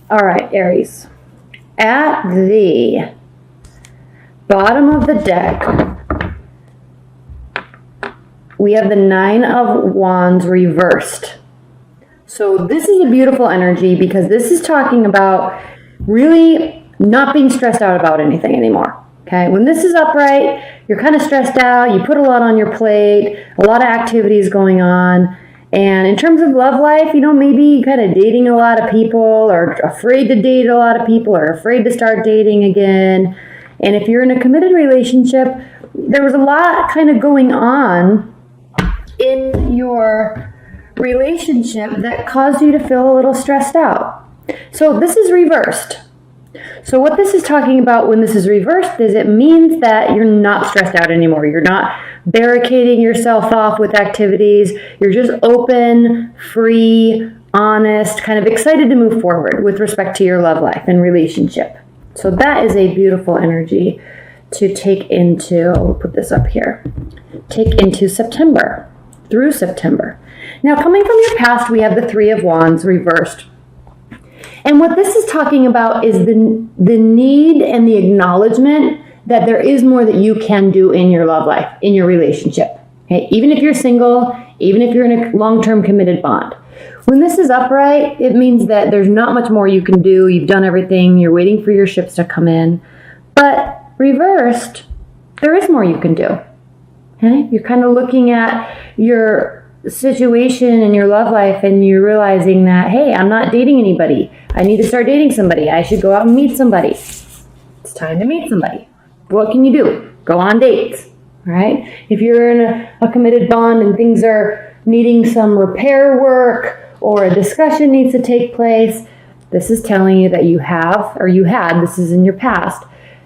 All right, Aries. At the bottom of the deck, we have the Nine of Wands reversed. So this is a beautiful energy because this is talking about really not being stressed out about anything anymore. Okay, when this is upright, you're kind of stressed out, you put a lot on your plate, a lot of activities going on. And in terms of love life, maybe kind of dating a lot of people or afraid to date a lot of people or afraid to start dating again. And if you're in a committed relationship, there was a lot kind of going on in your relationship that caused you to feel a little stressed out. So this is reversed. So what this is talking about when this is reversed is it means that you're not stressed out anymore. You're not barricading yourself off with activities. You're just open, free, honest, kind of excited to move forward with respect to your love life and relationship. So that is a beautiful energy to take into, I'll put this up here, take into September, through September. Now coming from your past, we have the Three of Wands reversed. And what this is talking about is the need and the acknowledgement that there is more that you can do in your love life, in your relationship. Okay? Even if you're single, even if you're in a long-term committed bond. When this is upright, it means that there's not much more you can do. You've done everything. You're waiting for your ships to come in. But reversed, there is more you can do. Okay? You're kind of looking at your situation in your love life and you're realizing that, hey, I'm not dating anybody. I need to start dating somebody. I should go out and meet somebody. It's time to meet somebody. What can you do? Go on dates, right? If you're in a committed bond and things are needing some repair work or a discussion needs to take place, this is telling you that you have, or you had, this is in your past,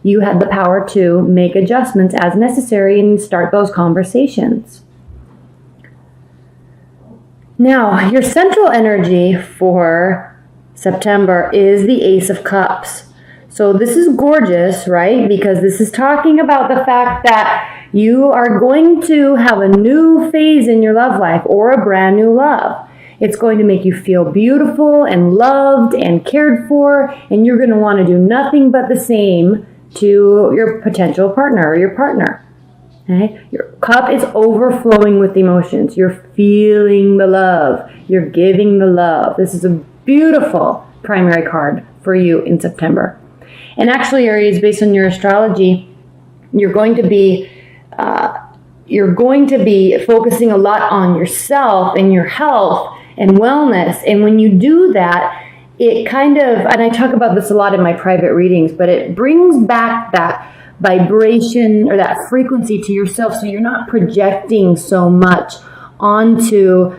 you had the power to make adjustments as necessary and start those conversations. Now, your central energy for September is the Ace of Cups. So this is gorgeous, right? Because this is talking about the fact that you are going to have a new phase in your love life or a brand new love. It's going to make you feel beautiful and loved and cared for, and you're going to want to do nothing but the same to your potential partner or your partner. Okay? Your cup is overflowing with emotions. You're feeling the love. You're giving the love. This is a beautiful primary card for you in September. And actually, Aries, based on your astrology, you're going to be focusing a lot on yourself and your health and wellness. And when you do that, it kind of, and I talk about this a lot in my private readings, but it brings back that vibration or that frequency to yourself, so you're not projecting so much onto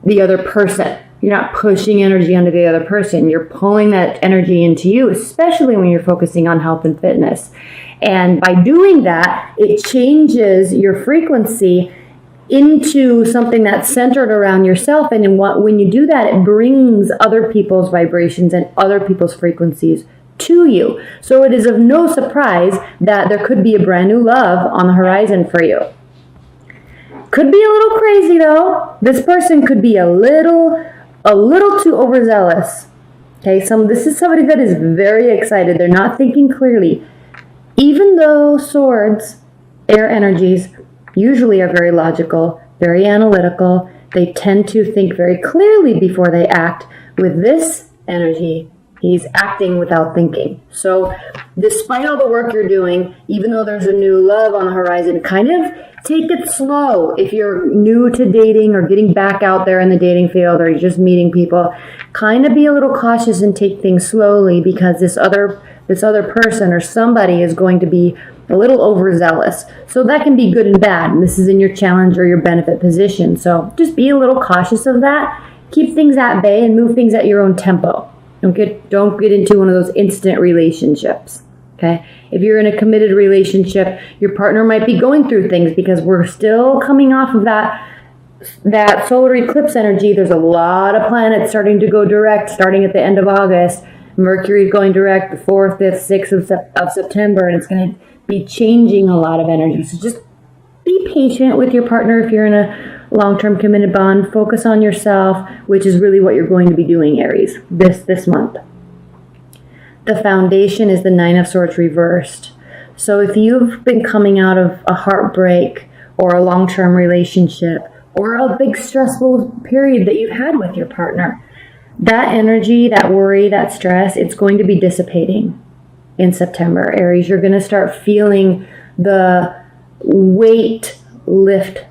the other person. You're not pushing energy onto the other person. You're pulling that energy into you, especially when you're focusing on health and fitness. And by doing that, it changes your frequency into something that's centered around yourself. And when you do that, it brings other people's vibrations and other people's frequencies to you. So it is of no surprise that there could be a brand new love on the horizon for you. Could be a little crazy though. This person could be a little too overzealous. Okay, this is somebody that is very excited. They're not thinking clearly. Even though swords, air energies, usually are very logical, very analytical, they tend to think very clearly before they act. With this energy, he's acting without thinking. So despite all the work you're doing, even though there's a new love on the horizon, kind of take it slow. If you're new to dating or getting back out there in the dating field or you're just meeting people, kind of be a little cautious and take things slowly, because this other person or somebody is going to be a little overzealous. So that can be good and bad. And this is in your challenge or your benefit position. So just be a little cautious of that. Keep things at bay and move things at your own tempo. Don't get into one of those instant relationships. Okay? If you're in a committed relationship, your partner might be going through things, because we're still coming off of that solar eclipse energy. There's a lot of planets starting to go direct starting at the end of August. Mercury's going direct the 4th, 5th, 6th of September, and it's going to be changing a lot of energy. So just be patient with your partner if you're in a long-term committed bond. Focus on yourself, which is really what you're going to be doing, Aries, this month. the foundation is the Nine of Swords reversed. So if you've been coming out of a heartbreak or a long-term relationship or a big stressful period that you've had with your partner, that energy, that worry, that stress, it's going to be dissipating in September. Aries, you're going to start feeling the weight lift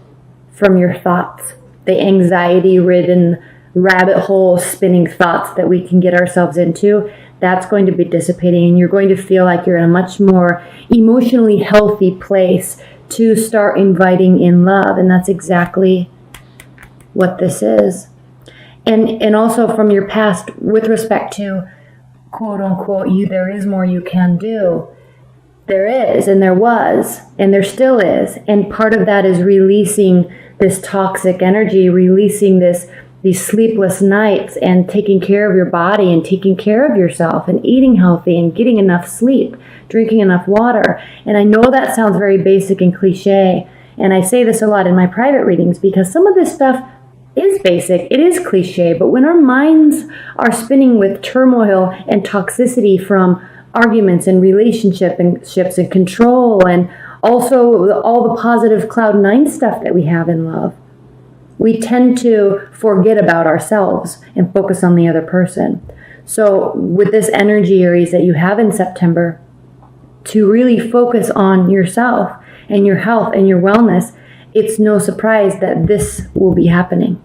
from your thoughts, the anxiety-ridden, rabbit hole spinning thoughts that we can get ourselves into. That's going to be dissipating, and you're going to feel like you're in a much more emotionally healthy place to start inviting in love. And that's exactly what this is. And also from your past, with respect to quote unquote, there is more you can do. There is, and there was, and there still is. And part of that is releasing this toxic energy, releasing these sleepless nights, and taking care of your body and taking care of yourself and eating healthy and getting enough sleep, drinking enough water. And I know that sounds very basic and cliche. And I say this a lot in my private readings because some of this stuff is basic, it is cliche, but when our minds are spinning with turmoil and toxicity from arguments and relationships and control, and also all the positive cloud nine stuff that we have in love, we tend to forget about ourselves and focus on the other person. So with this energy, Aries, that you have in September, to really focus on yourself and your health and your wellness, it's no surprise that this will be happening.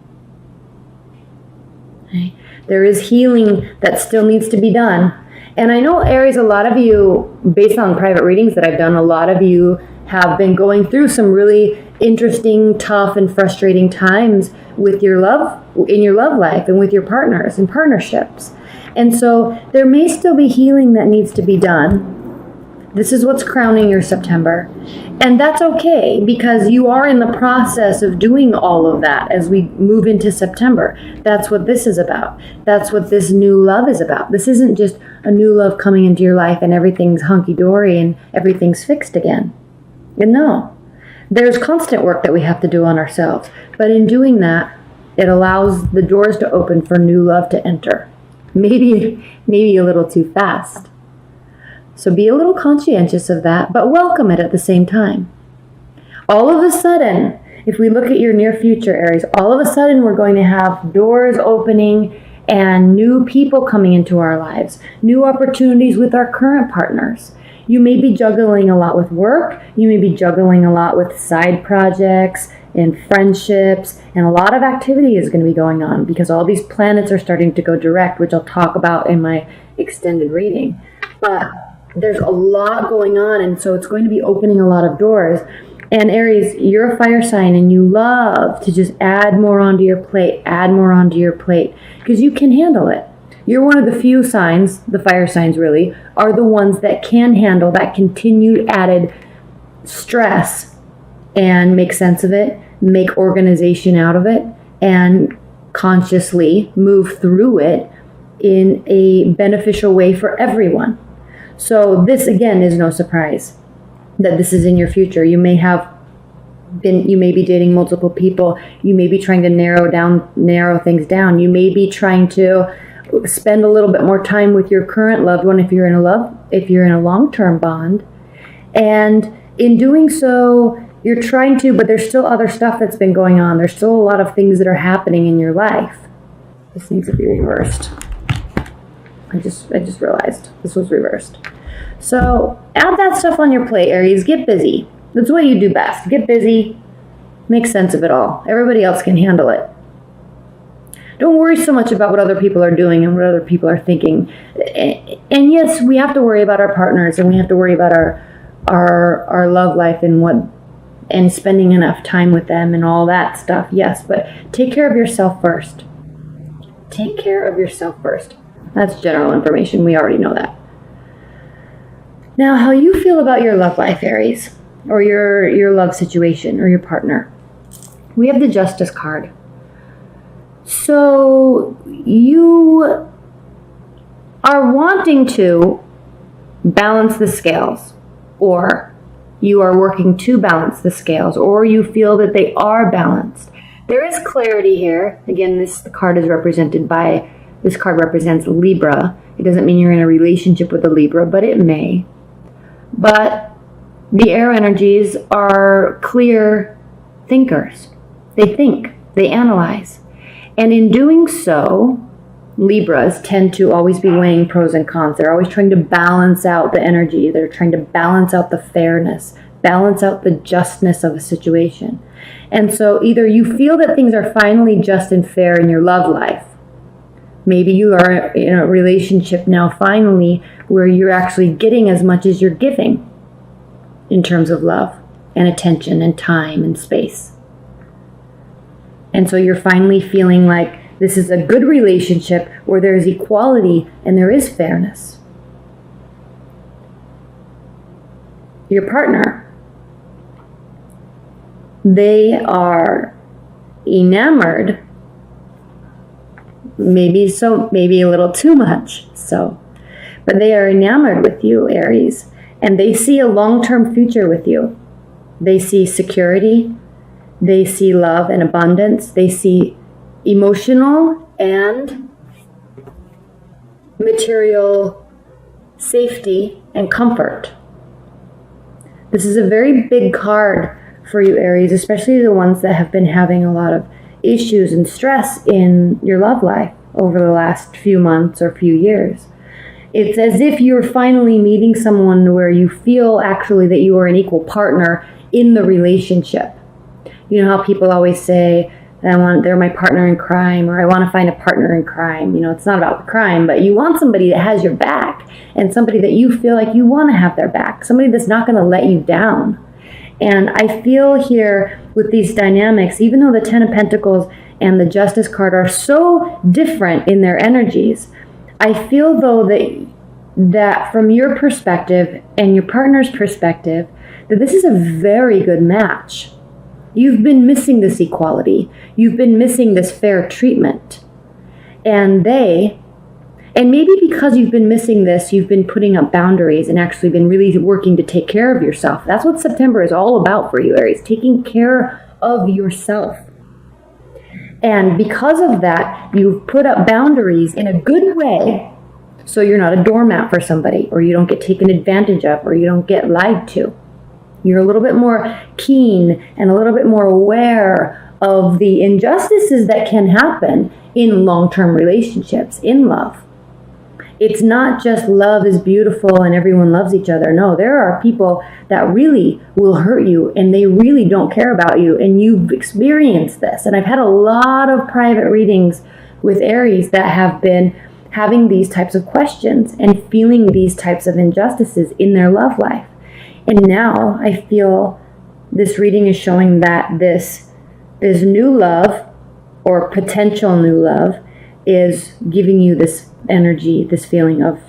Okay? There is healing that still needs to be done. And I know, Aries, a lot of you, based on private readings that I've done, a lot of you have been going through some really interesting, tough, and frustrating times with your love, in your love life, and with your partners and partnerships. And so there may still be healing that needs to be done. This is what's crowning your September. And that's okay, because you are in the process of doing all of that as we move into September. That's what this is about. That's what this new love is about. This isn't just a new love coming into your life and everything's hunky-dory and everything's fixed again. No. There's constant work that we have to do on ourselves. But in doing that, it allows the doors to open for new love to enter. Maybe a little too fast. So be a little conscientious of that, but welcome it at the same time. All of a sudden, if we look at your near future, Aries, all of a sudden we're going to have doors opening and new people coming into our lives, new opportunities with our current partners. You may be juggling a lot with work. You may be juggling a lot with side projects and friendships, and a lot of activity is going to be going on because all these planets are starting to go direct, which I'll talk about in my extended reading. But there's a lot going on, and so it's going to be opening a lot of doors. And Aries, you're a fire sign, and you love to just add more onto your plate, because you can handle it. You're one of the few signs, the fire signs really, are the ones that can handle that continued added stress and make sense of it, make organization out of it, and consciously move through it in a beneficial way for everyone. So this, again, is no surprise that this is in your future. You may be dating multiple people. You may be trying to narrow things down. You may be trying to spend a little bit more time with your current loved one if you're in a long-term bond. And in doing so, you're trying to, but there's still other stuff that's been going on. There's still a lot of things that are happening in your life. This needs to be reversed. I just realized this was reversed. So add that stuff on your plate, Aries. Get busy. That's what you do best. Get busy. Make sense of it all. Everybody else can handle it. Don't worry so much about what other people are doing and what other people are thinking. And yes, we have to worry about our partners, and we have to worry about our love life and spending enough time with them and all that stuff. Yes, but take care of yourself first. Take care of yourself first. That's general information. We already know that. Now, how you feel about your love life, Aries, or your love situation or your partner. We have the Justice card. So you are wanting to balance the scales, or you are working to balance the scales, or you feel that they are balanced. There is clarity here. Again, this card represents Libra, It doesn't mean you're in a relationship with a Libra, but it may. But the air energies are clear thinkers. They think, they analyze. And in doing so, Libras tend to always be weighing pros and cons. They're always trying to balance out the energy. They're trying to balance out the fairness, balance out the justness of a situation. And so either you feel that things are finally just and fair in your love life. Maybe you are in a relationship now finally where you're actually getting as much as you're giving in terms of love and attention and time and space. And so you're finally feeling like this is a good relationship where there is equality and there is fairness. Your partner, they are enamored, maybe a little too much so, but they are enamored with you, Aries, and they see a long-term future with you. They see security, they see love and abundance, they see emotional and material safety and comfort. This is a very big card for you, Aries, especially the ones that have been having a lot of issues and stress in your love life over the last few months or few years. It's as if you're finally meeting someone where you feel actually that you are an equal partner in the relationship. You know how people always say, they're my partner in crime, or I want to find a partner in crime. You know, it's not about the crime, but you want somebody that has your back and somebody that you feel like you want to have their back, somebody that's not going to let you down. And I feel here with these dynamics, even though the Ten of Pentacles and the Justice card are so different in their energies, I feel though that from your perspective and your partner's perspective, that this is a very good match. You've been missing this equality. You've been missing this fair treatment. And maybe because you've been missing this, you've been putting up boundaries and actually been really working to take care of yourself. That's what September is all about for you, Aries, taking care of yourself. And because of that, you've put up boundaries in a good way, so you're not a doormat for somebody, or you don't get taken advantage of, or you don't get lied to. You're a little bit more keen and a little bit more aware of the injustices that can happen in long-term relationships, in love. It's not just love is beautiful and everyone loves each other. No, there are people that really will hurt you and they really don't care about you, and you've experienced this. And I've had a lot of private readings with Aries that have been having these types of questions and feeling these types of injustices in their love life. And now I feel this reading is showing that this new love or potential new love is giving you this energy, this feeling of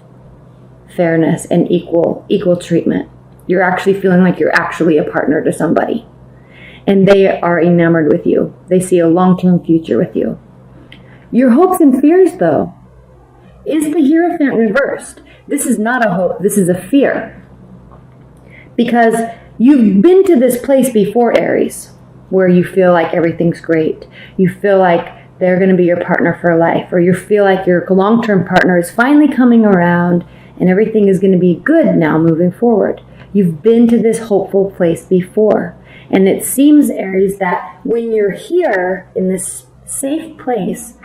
fairness and equal treatment. You're actually feeling like you're actually a partner to somebody. And they are enamored with you. They see a long-term future with you. Your hopes and fears, though, is the Hierophant reversed. This is not a hope. This is a fear. Because you've been to this place before, Aries, where you feel like everything's great. You feel like they're going to be your partner for life, or you feel like your long-term partner is finally coming around and everything is going to be good now moving forward. You've been to this hopeful place before. And it seems, Aries, that when you're here in this safe place,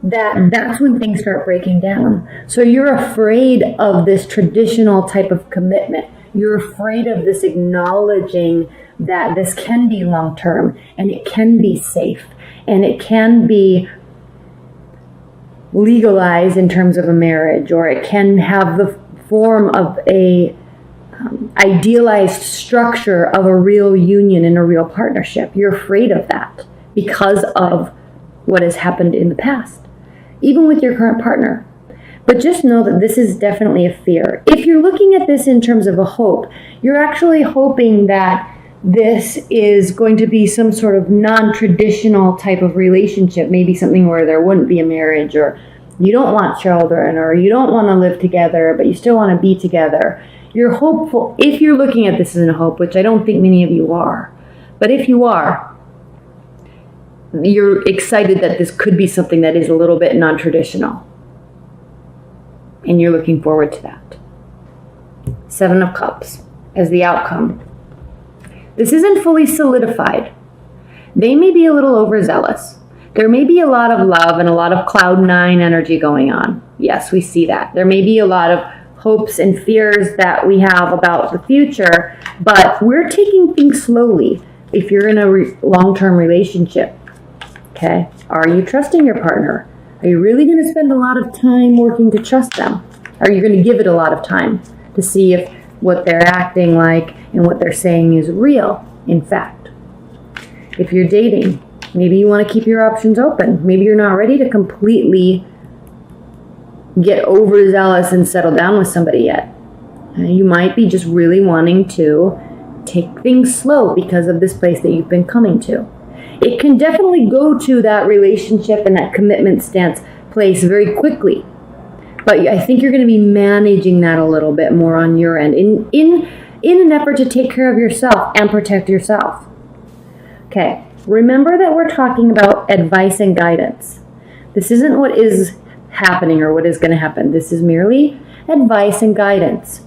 that's when things start breaking down. So you're afraid of this traditional type of commitment. You're afraid of this acknowledging that this can be long-term and it can be safe and it can be legalized in terms of a marriage, or it can have the form of a idealized structure of a real union and a real partnership. You're afraid of that because of what has happened in the past, even with your current partner. But just know that this is definitely a fear. If you're looking at this in terms of a hope, you're actually hoping that this is going to be some sort of non-traditional type of relationship, maybe something where there wouldn't be a marriage, or you don't want children, or you don't want to live together, but you still want to be together. You're hopeful, if you're looking at this as a hope, which I don't think many of you are, but if you are, you're excited that this could be something that is a little bit non-traditional. and you're looking forward to that. 7 of Cups as the outcome. This isn't fully solidified. They may be a little overzealous. There may be a lot of love and a lot of cloud 9 energy going on. Yes, we see that. There may be a lot of hopes and fears that we have about the future, but we're taking things slowly if you're in a long-term relationship. Okay? Are you trusting your partner? Are you really going to spend a lot of time working to trust them? Are you going to give it a lot of time to see if what they're acting like and what they're saying is real, in fact? If you're dating, maybe you want to keep your options open. Maybe you're not ready to completely get overzealous and settle down with somebody yet. You might be just really wanting to take things slow because of this place that you've been coming to. It can definitely go to that relationship and that commitment stance place very quickly. But I think you're going to be managing that a little bit more on your end in an effort to take care of yourself and protect yourself. Okay, remember that we're talking about advice and guidance. This isn't what is happening or what is going to happen. This is merely advice and guidance.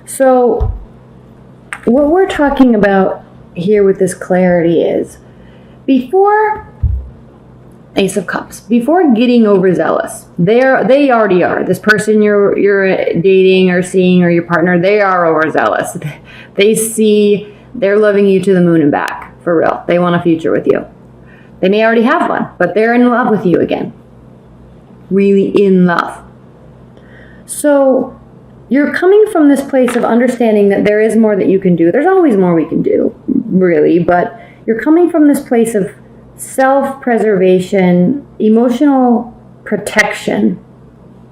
So what we're talking about here with this clarity is before Ace of Cups, before getting overzealous, they already are. This person you're dating or seeing or your partner, they are overzealous. They're loving you to the moon and back, for real. They want a future with you. They may already have one, but they're in love with you again. Really in love. So you're coming from this place of understanding that there is more that you can do. There's always more we can do, really, but you're coming from this place of self-preservation, emotional protection,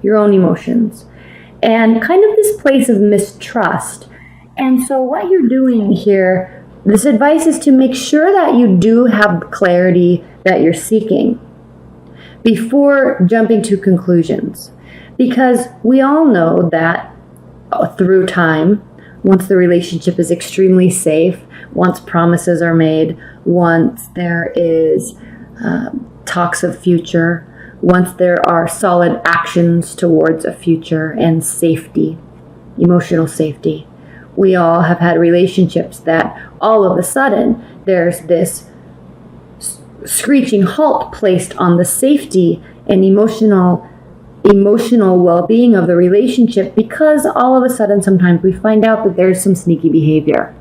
your own emotions, and kind of this place of mistrust. And so what you're doing here, this advice is to make sure that you do have the clarity that you're seeking before jumping to conclusions. Because we all know that through time, once the relationship is extremely safe, once promises are made, once there is talks of future, once there are solid actions towards a future and safety, emotional safety, we all have had relationships that all of a sudden there's this screeching halt placed on the safety and emotional well-being of the relationship, because all of a sudden sometimes we find out that there's some sneaky behavior.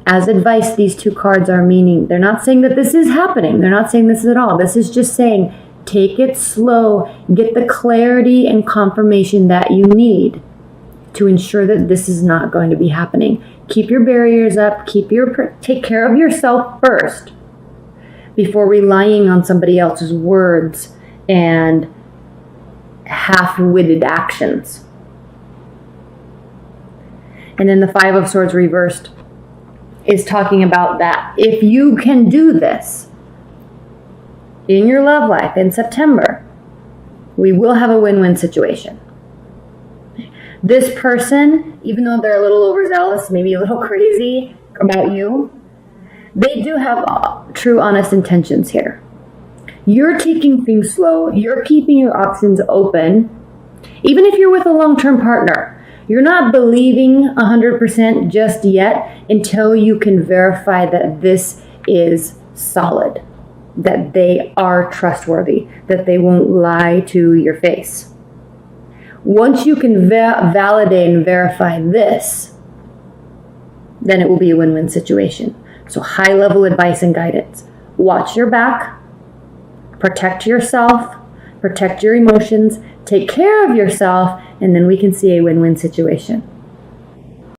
As advice, these 2 cards are meaning, they're not saying that this is happening. They're not saying this at all. This is just saying, take it slow, get the clarity and confirmation that you need to ensure that this is not going to be happening. Keep your barriers up, take care of yourself first before relying on somebody else's words and half-witted actions. And then the 5 of Swords reversed is talking about that if you can do this in your love life in September, we will have a win-win situation. This person, even though they're a little overzealous, maybe a little crazy about you, they do have true, honest intentions here. You're taking things slow. You're keeping your options open. Even if you're with a long-term partner, you're not believing 100% just yet until you can verify that this is solid, that they are trustworthy, that they won't lie to your face. Once you can validate and verify this, then it will be a win-win situation. So high-level advice and guidance. Watch your back. Protect yourself. Protect your emotions. Take care of yourself. And then we can see a win-win situation.